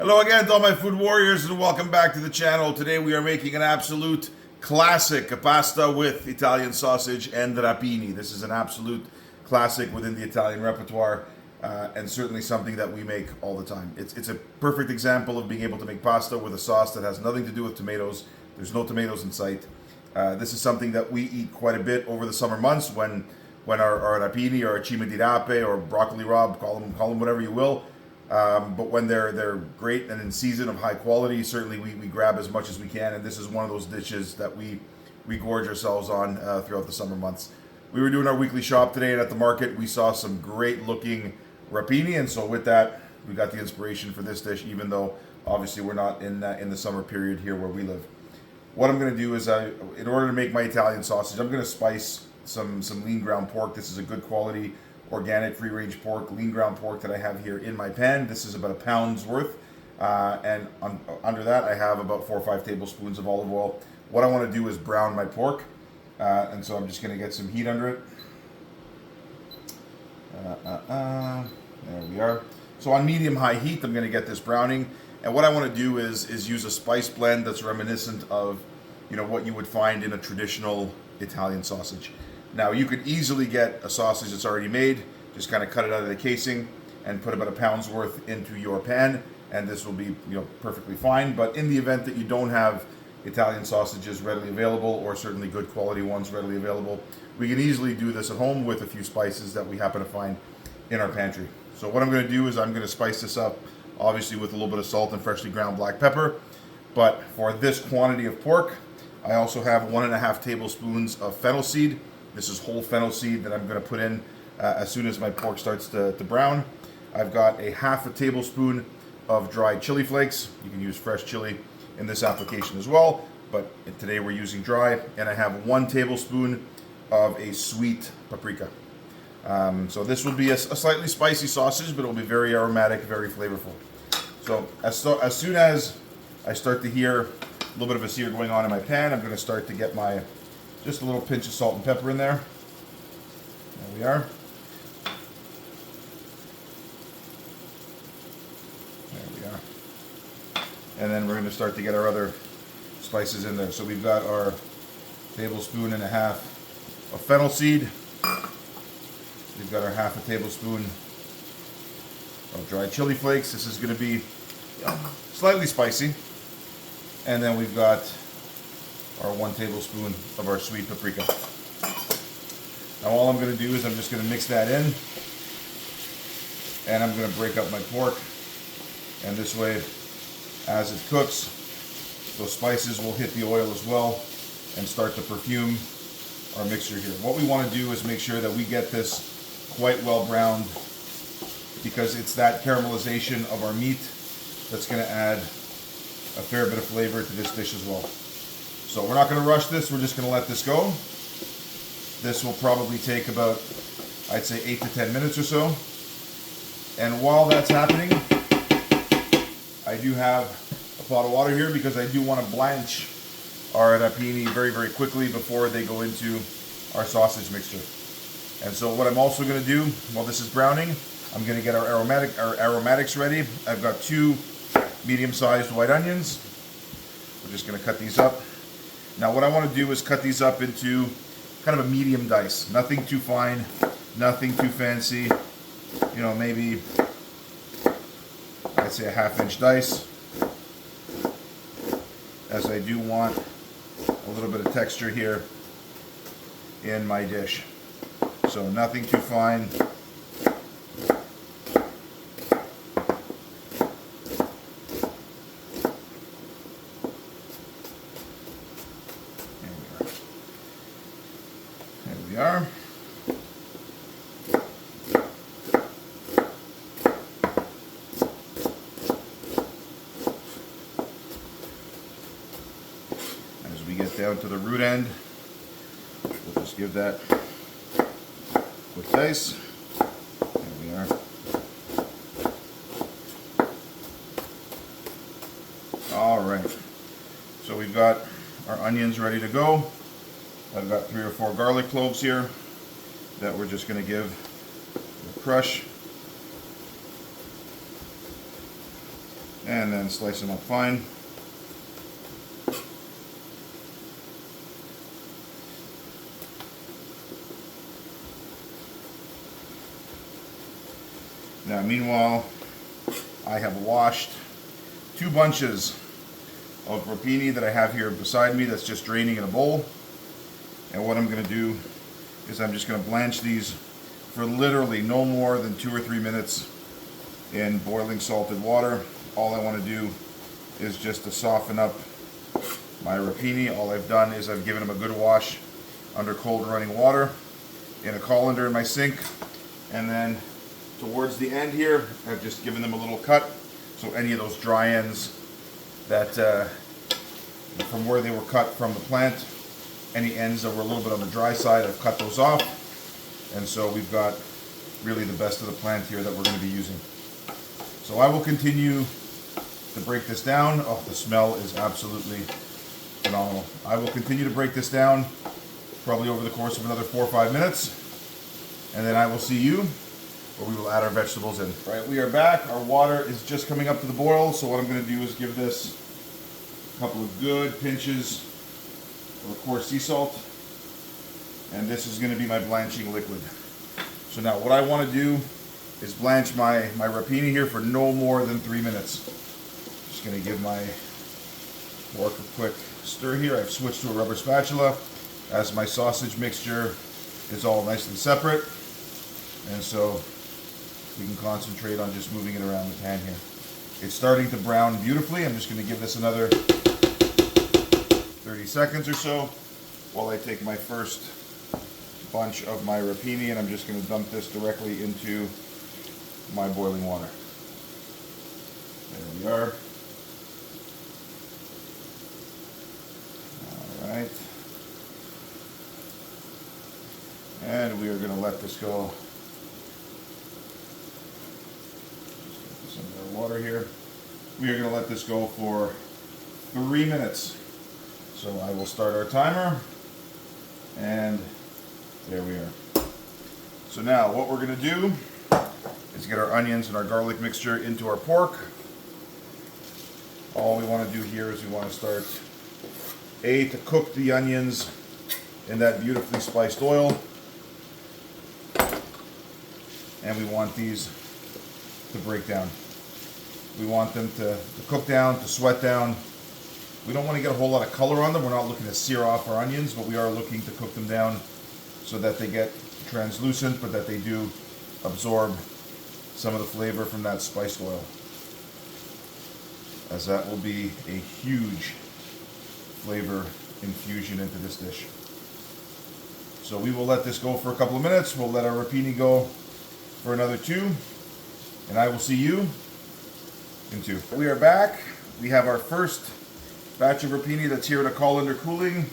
Hello again to all my food warriors and welcome back to the channel. Today we are making an absolute classic, a pasta with Italian sausage and rapini. This is an absolute classic within the Italian repertoire and certainly something that we make all the time. It's a perfect example of being able to make pasta with a sauce that has nothing to do with tomatoes. There's no tomatoes in sight. This is something that we eat quite a bit over the summer months when our rapini or our cima di rape or broccoli rabe, call them whatever you will. But when they're great and in season of high quality, certainly we grab as much as we can, and this is one of those dishes that we gorge ourselves on throughout the summer months. We were doing our weekly shop today, and at the market we saw some great looking rapini, and so with that we got the inspiration for this dish, even though obviously we're not in the summer period here where we live. What I'm going to do is, in order to make my Italian sausage, I'm going to spice some lean ground pork. This is a good quality organic free-range pork, lean ground pork that I have here in my pan. This is about a pound's worth, and under that I have about 4 or 5 tablespoons of olive oil. What I want to do is brown my pork, and so I'm just going to get some heat under it. There we are. So on medium-high heat, I'm going to get this browning, and what I want to do is use a spice blend that's reminiscent of, what you would find in a traditional Italian sausage. Now, you could easily get a sausage that's already made, just kind of cut it out of the casing and put about a pound's worth into your pan, and this will be perfectly fine. But in the event that you don't have Italian sausages readily available, or certainly good quality ones readily available, we can easily do this at home with a few spices that we happen to find in our pantry. So what I'm going to do is I'm going to spice this up, obviously with a little bit of salt and freshly ground black pepper. But for this quantity of pork, I also have 1.5 tablespoons of fennel seed. This is whole fennel seed that I'm going to put in as soon as my pork starts to brown. I've got a 1/2 tablespoon of dried chili flakes. You can use fresh chili in this application as well, but today we're using dry. And I have 1 tablespoon of a sweet paprika. So this will be a slightly spicy sausage, but it will be very aromatic, very flavorful. So as soon as I start to hear a little bit of a sear going on in my pan, I'm going to start to get just a little pinch of salt and pepper in there. There we are. There we are. And then we're going to start to get our other spices in there. So we've got our 1.5 tablespoons of fennel seed. We've got our 1/2 tablespoon of dried chili flakes. This is going to be slightly spicy. And then we've got our 1 tablespoon of our sweet paprika. Now all I'm going to do is I'm just going to mix that in, and I'm going to break up my pork, and this way as it cooks, those spices will hit the oil as well and start to perfume our mixture here. What we want to do is make sure that we get this quite well browned, because it's that caramelization of our meat that's going to add a fair bit of flavor to this dish as well. So we're not going to rush this, we're just going to let this go. This will probably take about, I'd say, 8 to 10 minutes or so. And while that's happening, I do have a pot of water here because I do want to blanch our rapini very, very quickly before they go into our sausage mixture. And so what I'm also going to do while this is browning, I'm going to get our aromatics ready. I've got 2 medium-sized white onions. We're just going to cut these up. Now what I want to do is cut these up into kind of a medium dice. Nothing too fine, nothing too fancy. Maybe I'd say a 1/2 inch dice, as I do want a little bit of texture here in my dish. So nothing too fine. There we are. As we get down to the root end, we'll just give that a quick dice. There we are. All right. So we've got our onions ready to go. I've got 3 or 4 garlic cloves here that we're just going to give a crush. and then slice them up fine. Now, meanwhile, I have washed 2 bunches of rapini that I have here beside me that's just draining in a bowl. And what I'm going to do is I'm just going to blanch these for literally no more than 2 or 3 minutes in boiling salted water. All I want to do is just to soften up my rapini. All I've done is I've given them a good wash under cold running water in a colander in my sink, and then towards the end here I've just given them a little cut, so any of those dry ends that from where they were cut from the plant, any ends that were a little bit on the dry side, I've cut those off, and so we've got really the best of the plant here that we're going to be using. So I will continue to break this down. Oh, the smell is absolutely phenomenal. I will continue to break this down probably over the course of another 4 or 5 minutes, and then I will see you where we will add our vegetables in. All right, we are back. Our water is just coming up to the boil, so what I'm going to do is give this a couple of good pinches of coarse sea salt, and this is going to be my blanching liquid. So now what I want to do is blanch my rapini here for no more than 3 minutes. Just going to give my fork a quick stir here. I've switched to a rubber spatula as my sausage mixture is all nice and separate, and so we can concentrate on just moving it around the pan here. It's starting to brown beautifully. I'm just going to give this another 30 seconds or so while I take my first bunch of my rapini, and I'm just going to dump this directly into my boiling water. There we are. All right. And we are going to let this go. Just get some of our water here. We are going to let this go for 3 minutes. So I will start our timer, and there we are. So now what we're going to do is get our onions and our garlic mixture into our pork. All we want to do here is we want to start to cook the onions in that beautifully spiced oil, and we want these to break down. We want them to cook down, to sweat down. We don't want to get a whole lot of color on them. We're not looking to sear off our onions, but we are looking to cook them down so that they get translucent, but that they do absorb some of the flavor from that spiced oil, as that will be a huge flavor infusion into this dish. So we will let this go for a couple of minutes. We'll let our rapini go for another 2, and I will see you in 2. We are back. We have our first batch of rapini that's here in a colander cooling.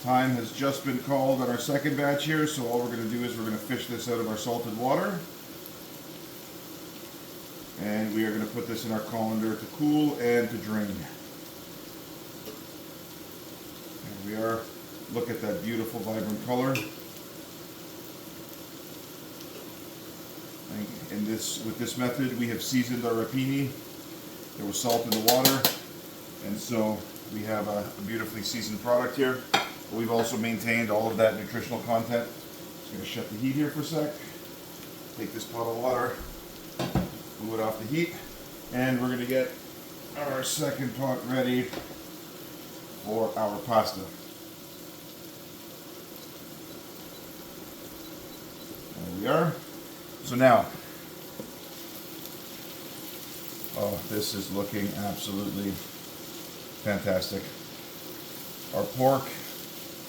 Time has just been called on our second batch here, so all we're going to do is we're going to fish this out of our salted water, and we are going to put this in our colander to cool and to drain. There we are. Look at that beautiful vibrant color. And with this method, we have seasoned our rapini. There was salt in the water, and so we have a beautifully seasoned product here. But we've also maintained all of that nutritional content. Just going to shut the heat here for a sec. Take this pot of water, move it off the heat, and we're going to get our second pot ready for our pasta. There we are. So now, oh, this is looking absolutely fantastic. Our pork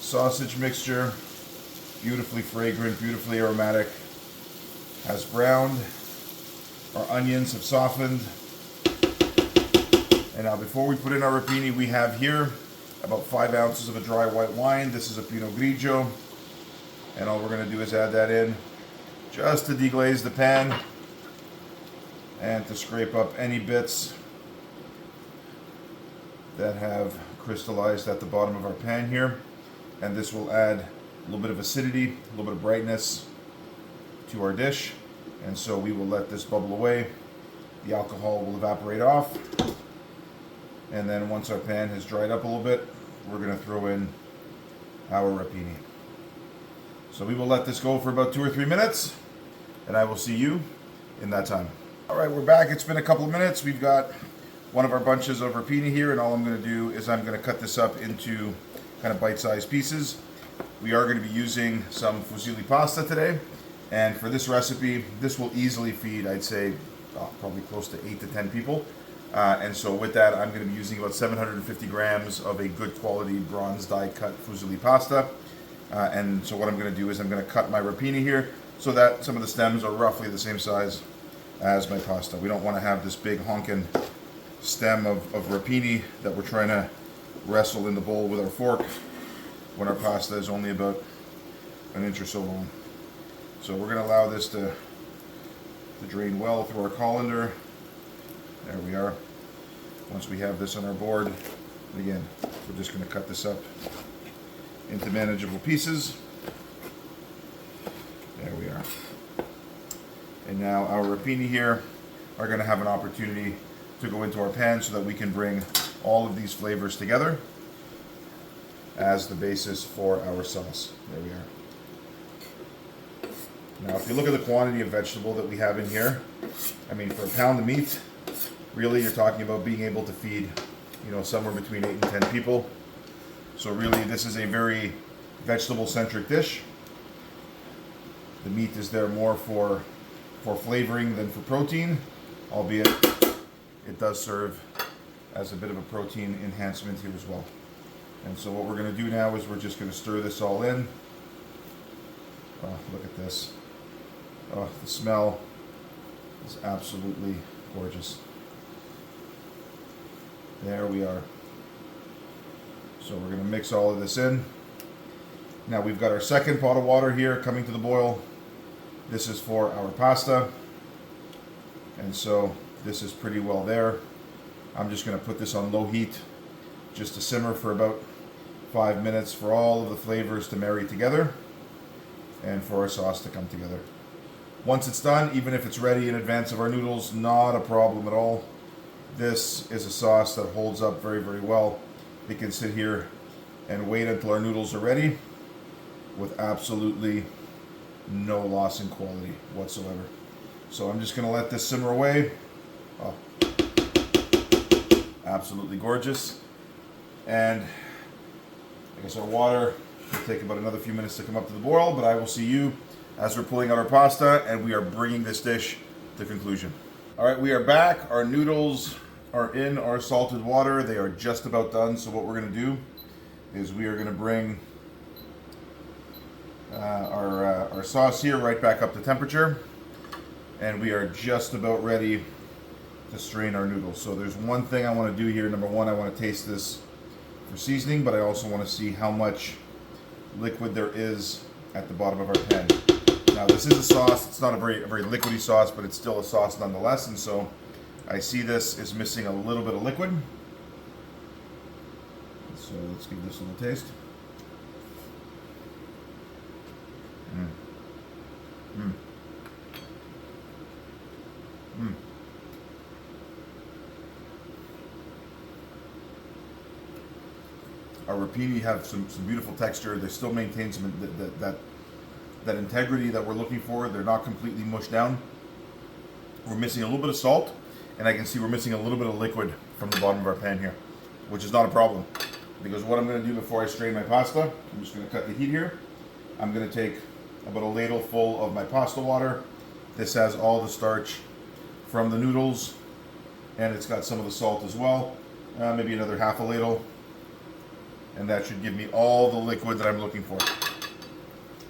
sausage mixture, beautifully fragrant, beautifully aromatic, has browned. Our onions have softened. And now before we put in our rapini, we have here about 5 ounces of a dry white wine. This is a Pinot Grigio. And all we're going to do is add that in just to deglaze the pan and to scrape up any bits that have crystallized at the bottom of our pan here. And this will add a little bit of acidity, a little bit of brightness to our dish. And so we will let this bubble away the alcohol will evaporate off. And then once our pan has dried up a little bit, we're going to throw in our rapini. So we will let this go for about 2 or 3 minutes, and I will see you in that time. All right, we're back. It's been a couple of minutes. We've got one of our bunches of rapini here, and all I'm going to do is I'm going to cut this up into kind of bite-sized pieces. We are going to be using some fusilli pasta today, and for this recipe, this will easily feed, I'd say, probably close to 8 to 10 people. And so with that, I'm going to be using about 750 grams of a good quality bronze die cut fusilli pasta. And so what I'm going to do is I'm going to cut my rapini here so that some of the stems are roughly the same size as my pasta. We don't want to have this big honking stem of rapini that we're trying to wrestle in the bowl with our fork when our pasta is only about an inch or so long. So we're going to allow this to drain well through our colander. There we are. Once we have this on our board, again, we're just going to cut this up into manageable pieces. There we are. And now our rapini here are going to have an opportunity to go into our pan so that we can bring all of these flavors together as the basis for our sauce. There we are. Now, if you look at the quantity of vegetable that we have in here, I mean, for a pound of meat, really you're talking about being able to feed, somewhere between 8 and 10 people. So really, this is a very vegetable-centric dish. The meat is there more for flavoring than for protein, albeit it does serve as a bit of a protein enhancement here as well. And so what we're going to do now is we're just going to stir this all in. Oh, look at this. Oh, the smell is absolutely gorgeous. There we are. So we're going to mix all of this in. Now we've got our second pot of water here coming to the boil. This is for our pasta. And so this is pretty well there. I'm just going to put this on low heat just to simmer for about 5 minutes for all of the flavors to marry together and for our sauce to come together. Once it's done, even if it's ready in advance of our noodles, not a problem at all. This is a sauce that holds up very, very well. It can sit here and wait until our noodles are ready with absolutely no loss in quality whatsoever. So I'm just going to let this simmer away. Oh, absolutely gorgeous. And I guess our water will take about another few minutes to come up to the boil, but I will see you as we're pulling out our pasta and we are bringing this dish to conclusion. All right, we are back. Our noodles are in our salted water. They are just about done. So what we're going to do is we are going to bring our sauce here right back up to temperature, and we are just about ready to strain our noodles. So there's one thing I want to do here. Number one, I want to taste this for seasoning, but I also want to see how much liquid there is at the bottom of our pan. Now this is a sauce. It's not a very liquidy sauce, but it's still a sauce nonetheless, and so I see this is missing a little bit of liquid. So let's give this a little taste. Our rapini have some beautiful texture. They still maintain some that integrity that we're looking for. They're not completely mushed down. We're missing a little bit of salt, and I can see we're missing a little bit of liquid from the bottom of our pan here, which is not a problem. Because what I'm going to do before I strain my pasta, I'm just going to cut the heat here. I'm going to take about a ladle full of my pasta water. This has all the starch from the noodles, and it's got some of the salt as well. Maybe another half a ladle. And that should give me all the liquid that I'm looking for.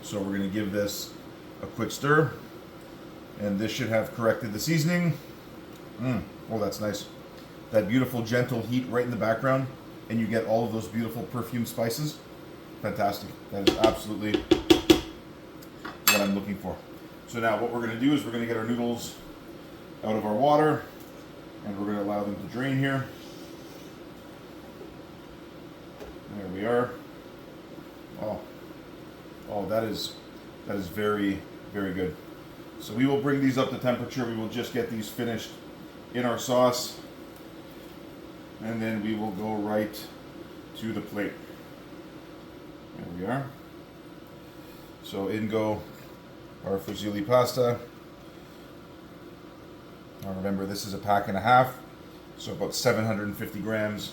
So we're going to give this a quick stir, and this should have corrected the seasoning. Oh, that's nice. That beautiful gentle heat right in the background, and you get all of those beautiful perfumed spices. Fantastic. That is absolutely what I'm looking for. So now what we're going to do is we're going to get our noodles out of our water, and we're going to allow them to drain here. There we are. Oh, that is very, very good. So we will bring these up to temperature. We will just get these finished in our sauce, and then we will go right to the plate. There we are. So in go our fusilli pasta. Now remember, this is a pack and a half, so about 750 grams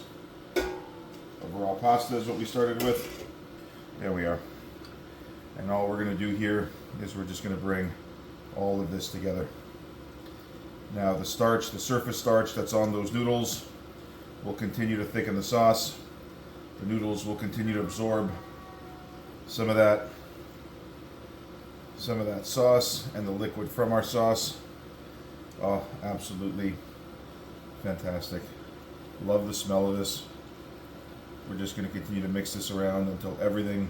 of raw pasta is what we started with. There we are. And all we're going to do here is we're just going to bring all of this together. Now the starch, the surface starch that's on those noodles will continue to thicken the sauce. The noodles will continue to absorb some of that sauce and the liquid from our sauce. Oh, absolutely fantastic. Love the smell of this. We're just going to continue to mix this around until everything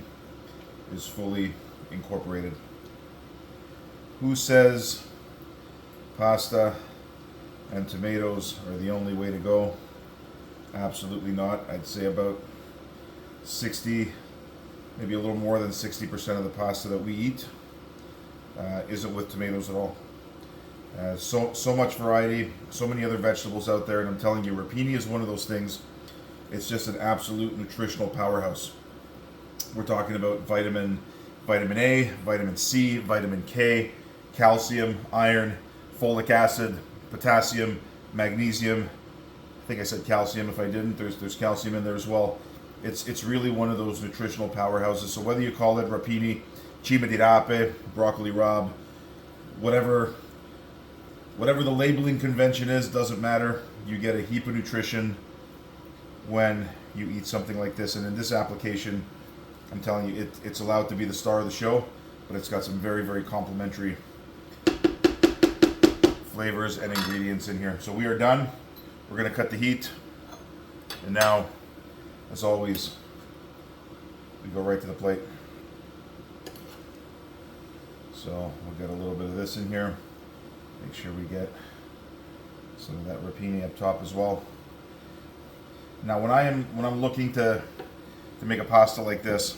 is fully incorporated. Who says pasta and tomatoes are the only way to go? Absolutely not. I'd say about 60, maybe a little more than 60% of the pasta that we eat isn't with tomatoes at all. So much variety, so many other vegetables out there, and I'm telling you, rapini is one of those things. It's just an absolute nutritional powerhouse. We're talking about vitamin A, vitamin C, vitamin K, calcium, iron, folic acid, potassium, magnesium. I think I said calcium. If I didn't, there's calcium in there as well. It's really one of those nutritional powerhouses. So whether you call it rapini, cima di rape, broccoli rabe, whatever the labeling convention is, doesn't matter. You get a heap of nutrition when you eat something like this. And in this application, I'm telling you, it's allowed to be the star of the show, but it's got some very, very complimentary flavors and ingredients in here. So we are done. We're going to cut the heat. And now, as always, we go right to the plate. So we'll get a little bit of this in here. Make sure we get some of that rapini up top as well. Now when I'm looking to make a pasta like this,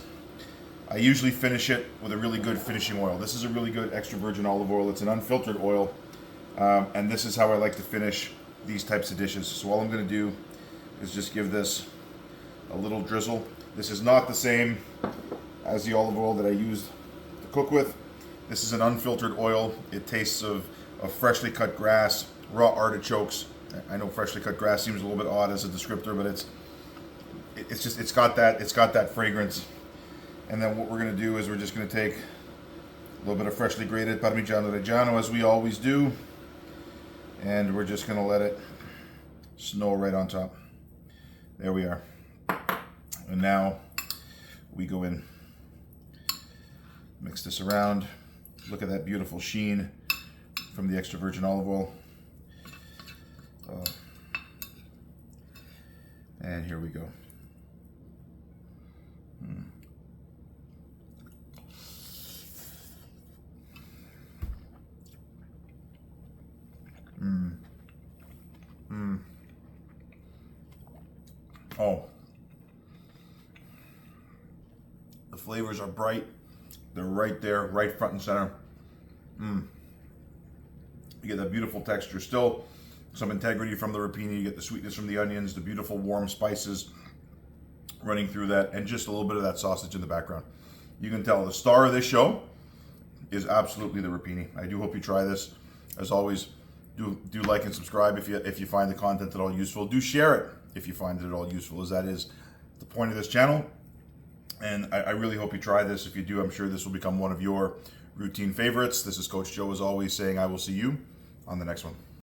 I usually finish it with a really good finishing oil. This is a really good extra virgin olive oil. It's an unfiltered oil, and this is how I like to finish these types of dishes. So all I'm going to do is just give this a little drizzle. This is not the same as the olive oil that I used to cook with. This is an unfiltered oil. It tastes of freshly cut grass, raw artichokes. I know freshly cut grass seems a little bit odd as a descriptor, but it's got that fragrance. And then what we're going to do is we're just going to take a little bit of freshly grated Parmigiano Reggiano, as we always do, and we're just going to let it snow right on top. There we are. And now we go in, mix this around. Look at that beautiful sheen from the extra virgin olive oil. And here we go. Oh, the flavors are bright. They're right there, right front and center. You get that beautiful texture. Still some integrity from the rapini. You get the sweetness from the onions, the beautiful warm spices running through that, and just a little bit of that sausage in the background. You can tell the star of this show is absolutely the rapini. I do hope you try this. As always, do like and subscribe if you find the content at all useful. Do share it if you find it at all useful, as that is the point of this channel. And I really hope you try this. If you do, I'm sure this will become one of your routine favorites. This is Coach Joe, as always, saying I will see you on the next one.